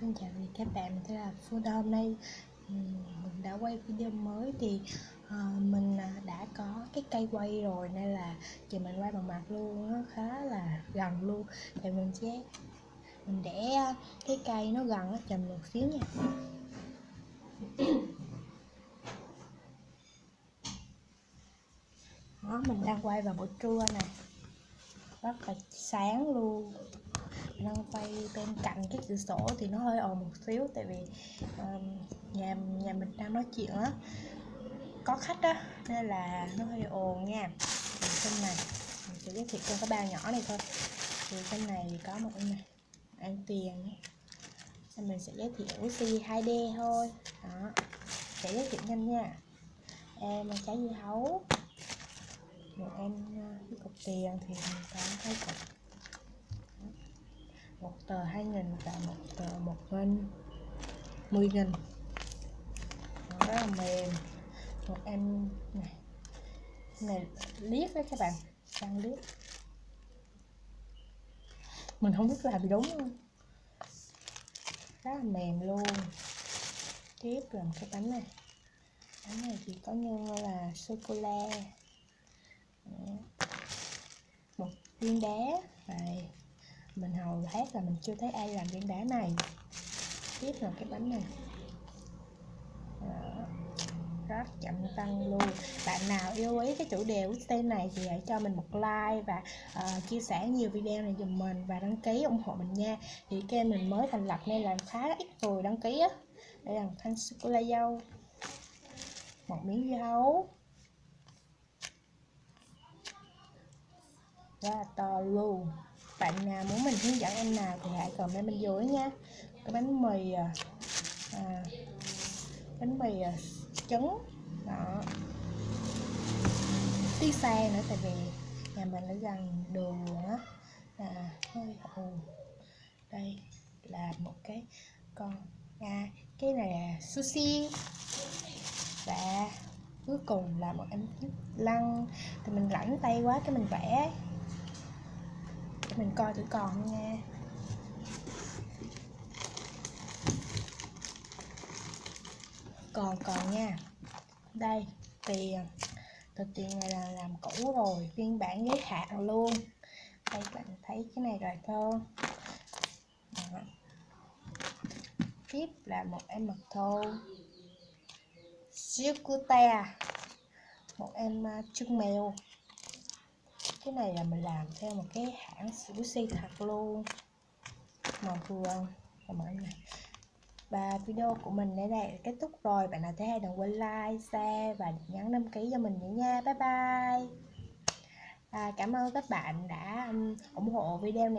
Xin chào các bạn, mình tên là Phương. Hôm nay mình đã quay video mới thì mình đã có cái cây quay rồi nên là giờ mình quay bằng mặt luôn, nó khá là gần luôn. Thì mình để cái cây nó gần nó chầm một xíu nha. Đó, mình đang quay vào buổi trưa nè, rất là sáng luôn. Mình đang quay bên cạnh cái cửa sổ thì nó hơi ồn một xíu, tại vì nhà mình đang nói chuyện á, có khách á nên là nó hơi ồn nha. Thì trong này mình sẽ giới thiệu cho cái bao nhỏ này thôi. Thì trong này có một cái này ăn tiền, nên mình sẽ giới thiệu oxy 2D thôi. Đó, sẽ giới thiệu nhanh nha. Em trái dưa hấu, một em cái cục tiền thì mình có 2 cục, một tờ 2.000 và một tờ 1.000 10.000. Nó rất là mềm. Một em này liếc đấy các bạn, đang liếc, mình không biết làm gì đúng không, rất là mềm luôn. Tiếp là một cái bánh này thì có như là sô cô la, một viên đá này. Mình hầu hết là mình chưa thấy ai làm viên đá này. Tiếp là cái bánh này. Đó, rất chậm tăng luôn. Bạn nào yêu quý cái chủ đề Wixten này thì hãy cho mình một like và chia sẻ nhiều video này giùm mình và đăng ký ủng hộ mình nha. Thì kênh mình mới thành lập nên là khá ít người đăng ký á. Đây là một thanh sô cô la dâu, một miếng dưa hấu rất là to luôn. Bạn nào muốn mình hướng dẫn em nào thì hãy comment bên dưới nha. Cái bánh mì trứng đó, tí xe nữa tại vì nhà mình ở gần đường á, hơi ồn. Đây là một cái con cái này là sushi, và cuối cùng là một em lăn. Thì mình rảnh tay quá cái mình vẽ để mình coi thử còn nha. Còn nha. Đây tờ tiền này là làm cũ rồi, phiên bản giới hạn luôn. Đây bạn thấy cái này rồi không? Đó. Tiếp là một em mật thô Cicuta, một em chân mèo. Cái này là mình làm theo một cái hãng sushi thật luôn, màu thường và mọi người. Và video của mình đến đây kết thúc rồi. Bạn nào thấy hay đừng quên like, share và nhấn đăng ký cho mình nữa nha. Bye bye. Cảm ơn các bạn đã ủng hộ video này.